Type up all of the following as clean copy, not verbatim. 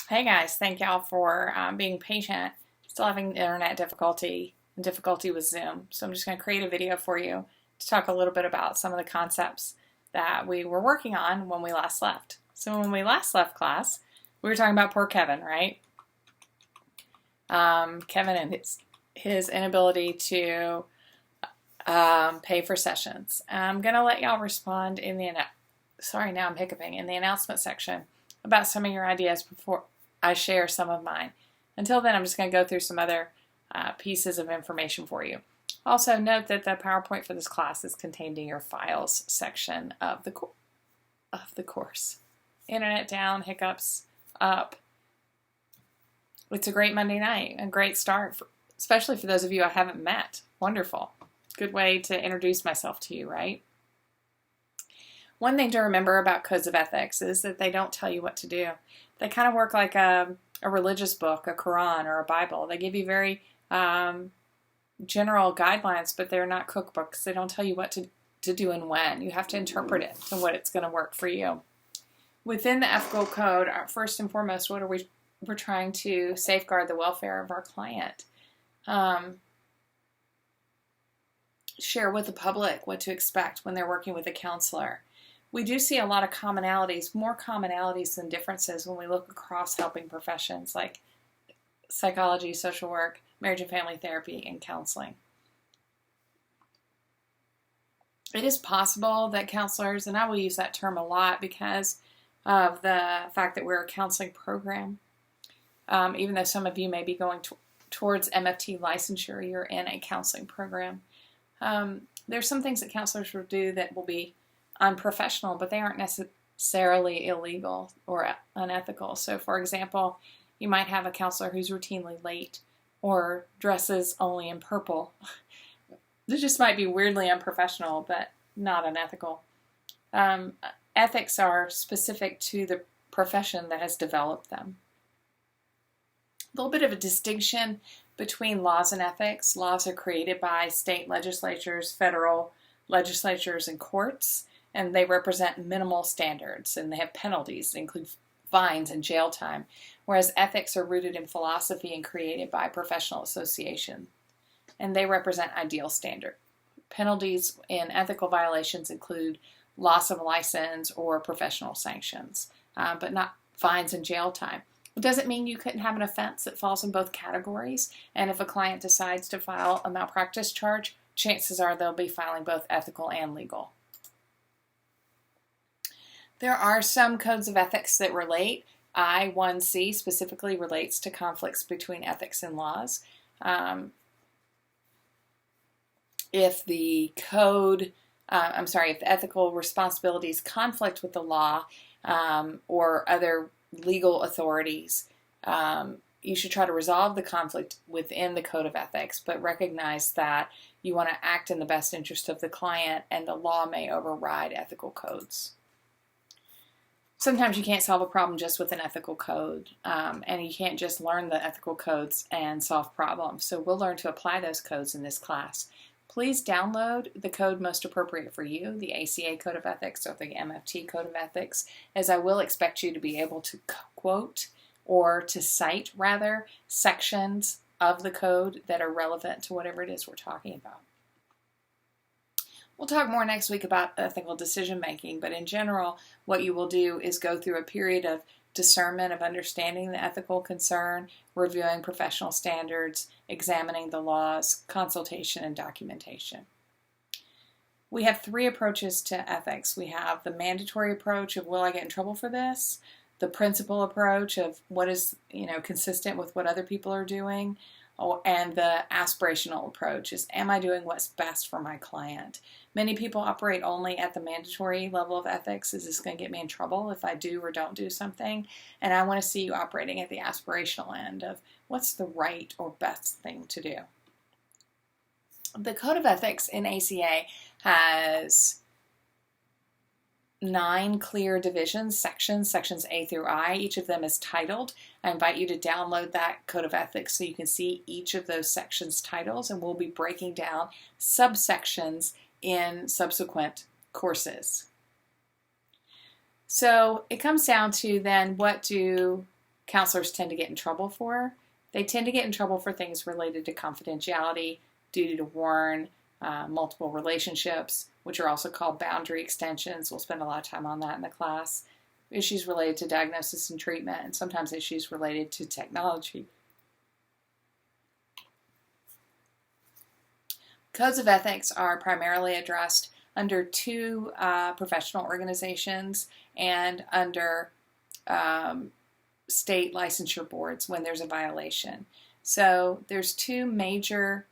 Hey guys, thank y'all for being patient. Still having internet difficulty and difficulty with Zoom. So I'm just going to create a video for you to talk a little bit about some of the concepts that we were working on when we last left. So when we last left class, we were talking about poor Kevin, right? Kevin and his inability to pay for sessions. I'm going to let y'all respond in the now I'm hiccuping in the announcement section about some of your ideas before I share some of mine. Until then, I'm just going to go through some other pieces of information for you. Also, note that the PowerPoint for this class is contained in your files section of the course. Internet down, hiccups up. It's a great Monday night, a great start, especially for those of you I haven't met. Wonderful. Good way to introduce myself to you, right? One thing to remember about codes of ethics is that they don't tell you what to do. They kind of work like a religious book, a Quran or a Bible. They give you very general guidelines, but they're not cookbooks. They don't tell you what to do and when. You have to interpret it and what it's going to work for you. Within the ethical code, first and foremost, what are we're trying to safeguard the welfare of our client. Share with the public what to expect when they're working with a counselor. We do see a lot of commonalities, more commonalities than differences when we look across helping professions like psychology, social work, marriage and family therapy, and counseling. It is possible that counselors, and I will use that term a lot because of the fact that we're a counseling program, even though some of you may be going towards MFT licensure, you're in a counseling program. There's some things that counselors will do that will be unprofessional, but they aren't necessarily illegal or unethical. So, for example, you might have a counselor who's routinely late or dresses only in purple. This just might be weirdly unprofessional, but not unethical. Ethics are specific to the profession that has developed them. A little bit of a distinction between laws and ethics. Laws are created by state legislatures, federal legislatures, and courts, and they represent minimal standards, and they have penalties that include fines and jail time, whereas ethics are rooted in philosophy and created by professional association, and they represent ideal standard. Penalties in ethical violations include loss of license or professional sanctions, but not fines and jail time. It doesn't mean you couldn't have an offense that falls in both categories, and if a client decides to file a malpractice charge, chances are they'll be filing both ethical and legal. There are some codes of ethics that relate. I-1C specifically relates to conflicts between ethics and laws. If the ethical responsibilities conflict with the law or other legal authorities, you should try to resolve the conflict within the code of ethics, but recognize that you want to act in the best interest of the client, and the law may override ethical codes. Sometimes you can't solve a problem just with an ethical code, and you can't just learn the ethical codes and solve problems. So we'll learn to apply those codes in this class. Please download the code most appropriate for you, the ACA Code of Ethics or the MFT Code of Ethics, as I will expect you to be able to quote or to cite, rather, sections of the code that are relevant to whatever it is we're talking about. We'll talk more next week about ethical decision making, but in general, what you will do is go through a period of discernment of understanding the ethical concern, reviewing professional standards, examining the laws, consultation, and documentation. We have three approaches to ethics. We have the mandatory approach of will I get in trouble for this? The principle approach of what is consistent with what other people are doing, and the aspirational approach is am I doing what's best for my client? Many people operate only at the mandatory level of ethics. Is this going to get me in trouble if I do or don't do something? And I want to see you operating at the aspirational end of what's the right or best thing to do. The Code of Ethics in ACA has 9 clear divisions, sections A through I. Each of them is titled. I invite you to download that Code of Ethics so you can see each of those sections' titles, and we'll be breaking down subsections in subsequent courses. So it comes down to then what do counselors tend to get in trouble for. They tend to get in trouble for things related to confidentiality, duty to warn, multiple relationships, which are also called boundary extensions. We'll spend a lot of time on that in the class. Issues related to diagnosis and treatment, and sometimes issues related to technology. Codes of ethics are primarily addressed under two professional organizations and under state licensure boards when there's a violation. So there's two major,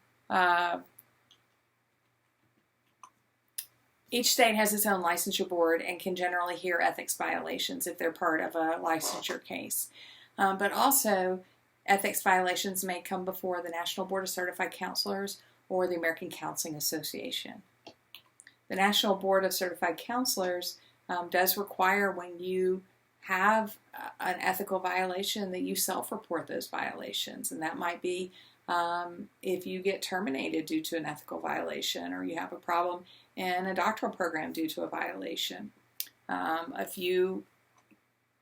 each state has its own licensure board and can generally hear ethics violations if they're part of a licensure case. But also, ethics violations may come before the National Board of Certified Counselors or the American Counseling Association. The National Board of Certified Counselors does require when you have an ethical violation that you self-report those violations. And that might be if you get terminated due to an ethical violation, or you have a problem in a doctoral program due to a violation. If you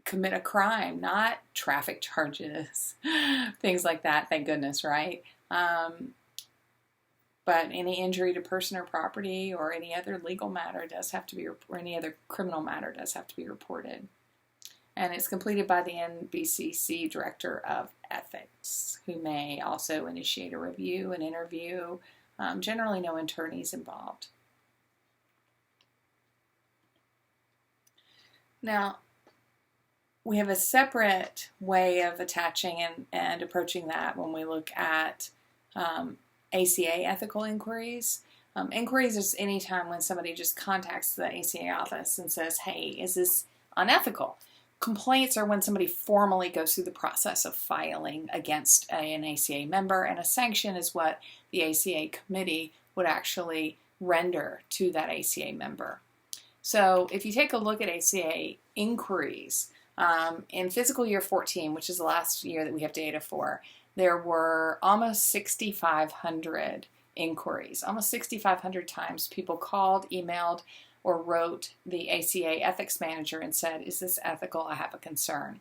commit a crime, not traffic charges, things like that, thank goodness, right? But any injury to person or property or any other legal matter does have to be, or any other criminal matter does have to be reported. And it's completed by the NBCC Director of Ethics, who may also initiate a review and interview. Generally no attorneys involved. Now, we have a separate way of attaching and approaching that when we look at ACA ethical inquiries. Inquiries is any time when somebody just contacts the ACA office and says, hey, is this unethical? Complaints are when somebody formally goes through the process of filing against an ACA member, and a sanction is what the ACA committee would actually render to that ACA member. So if you take a look at ACA inquiries, in fiscal year 14, which is the last year that we have data for, there were almost 6,500 inquiries. Almost 6,500 times people called, emailed, or wrote the ACA ethics manager and said, is this ethical? I have a concern.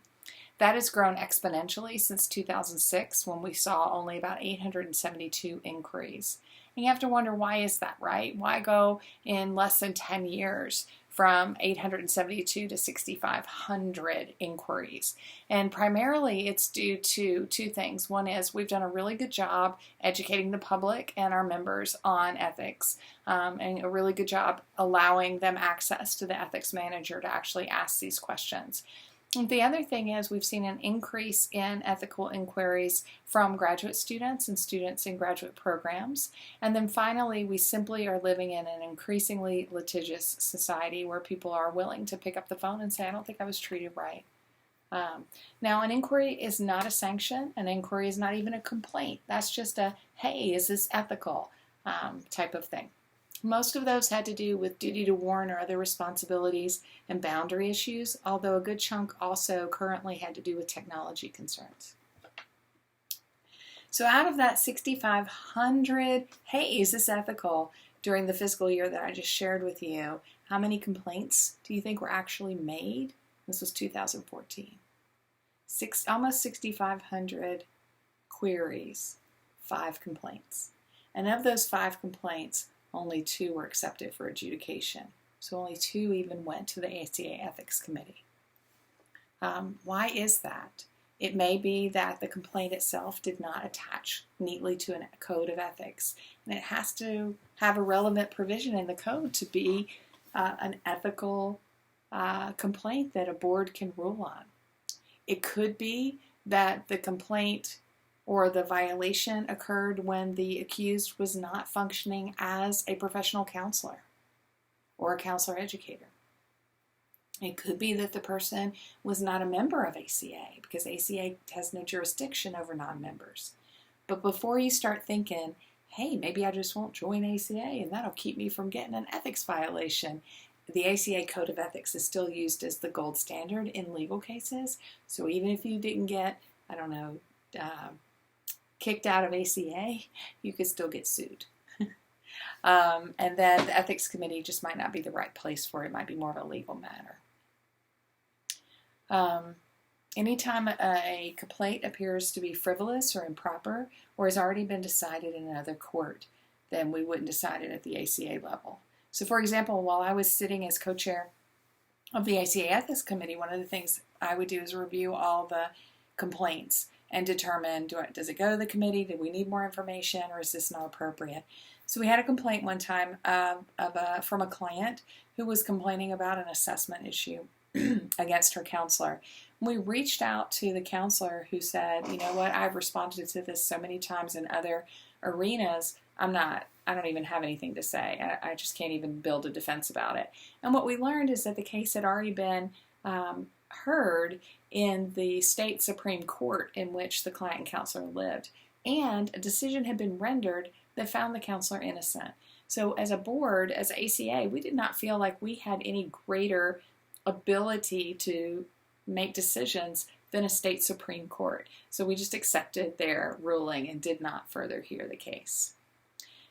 That has grown exponentially since 2006, when we saw only about 872 inquiries. And you have to wonder, why is that, right? Why go in less than 10 years from 872 to 6,500 inquiries? And primarily it's due to two things. One is we've done a really good job educating the public and our members on ethics, and a really good job allowing them access to the ethics manager to actually ask these questions. And the other thing is we've seen an increase in ethical inquiries from graduate students and students in graduate programs. And then finally, we simply are living in an increasingly litigious society where people are willing to pick up the phone and say, I don't think I was treated right. Now, an inquiry is not a sanction. An inquiry is not even a complaint. That's just a, hey, is this ethical type of thing. Most of those had to do with duty to warn or other responsibilities and boundary issues, although a good chunk also currently had to do with technology concerns. So out of that 6,500, hey, is this ethical, during the fiscal year that I just shared with you, how many complaints do you think were actually made? This was 2014. Almost 6,500 queries, 5 complaints. And of those 5 complaints, only 2 were accepted for adjudication. So only 2 even went to the ACA Ethics Committee. Why is that? It may be that the complaint itself did not attach neatly to a code of ethics. And it has to have a relevant provision in the code to be an ethical complaint that a board can rule on. It could be that the complaint or the violation occurred when the accused was not functioning as a professional counselor or a counselor educator. It could be that the person was not a member of ACA, because ACA has no jurisdiction over non-members. But before you start thinking, hey, maybe I just won't join ACA and that'll keep me from getting an ethics violation, the ACA Code of Ethics is still used as the gold standard in legal cases. So even if you didn't get, kicked out of ACA, you could still get sued. And then the ethics committee just might not be the right place for it. It might be more of a legal matter. Anytime a complaint appears to be frivolous or improper or has already been decided in another court, then we wouldn't decide it at the ACA level. So, for example, while I was sitting as co-chair of the ACA Ethics Committee, one of the things I would do is review all the complaints and determine, does it go to the committee? Do we need more information, or is this not appropriate? So we had a complaint one time from a client who was complaining about an assessment issue against her counselor. We reached out to the counselor, who said, you know what, I've responded to this so many times in other arenas, I don't even have anything to say. I just can't even build a defense about it. And what we learned is that the case had already been heard in the state Supreme Court in which the client and counselor lived, and a decision had been rendered that found the counselor innocent. So as a board, as ACA, we did not feel like we had any greater ability to make decisions than a state Supreme Court. So we just accepted their ruling and did not further hear the case.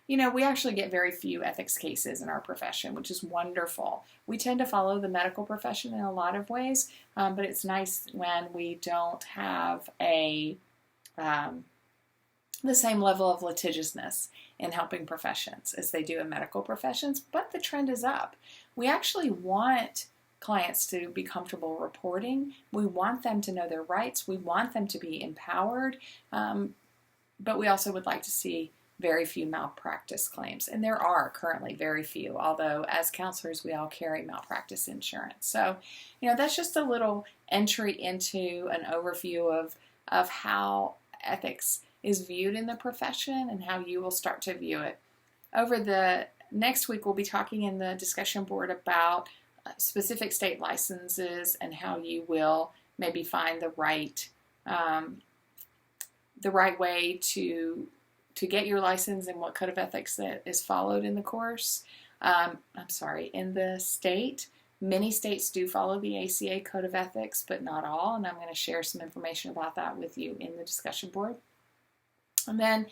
You know, we actually get very few ethics cases in our profession, which is wonderful. We tend to follow the medical profession in a lot of ways, but it's nice when we don't have the same level of litigiousness in helping professions as they do in medical professions, but the trend is up. We actually want clients to be comfortable reporting. We want them to know their rights. We want them to be empowered, but we also would like to see very few malpractice claims. And there are currently very few, although as counselors, we all carry malpractice insurance. So, you know, that's just a little entry into an overview of how ethics is viewed in the profession and how you will start to view it. Over the next week, we'll be talking in the discussion board about specific state licenses and how you will maybe find the right way to get your license and what code of ethics that is followed in the course. In the state. Many states do follow the ACA Code of Ethics, but not all, and I'm going to share some information about that with you in the discussion board. And then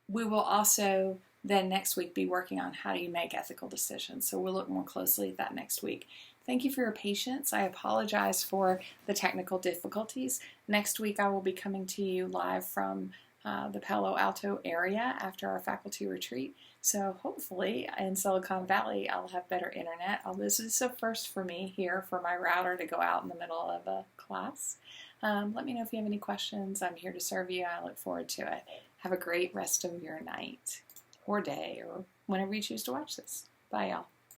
we will also then next week be working on how do you make ethical decisions. So we'll look more closely at that next week. Thank you for your patience. I apologize for the technical difficulties. Next week I will be coming to you live from the Palo Alto area after our faculty retreat. So hopefully in Silicon Valley I'll have better internet. This is a first for me here for my router to go out in the middle of a class. Let me know if you have any questions. I'm here to serve you. I look forward to it. Have a great rest of your night or day or whenever you choose to watch this. Bye, y'all.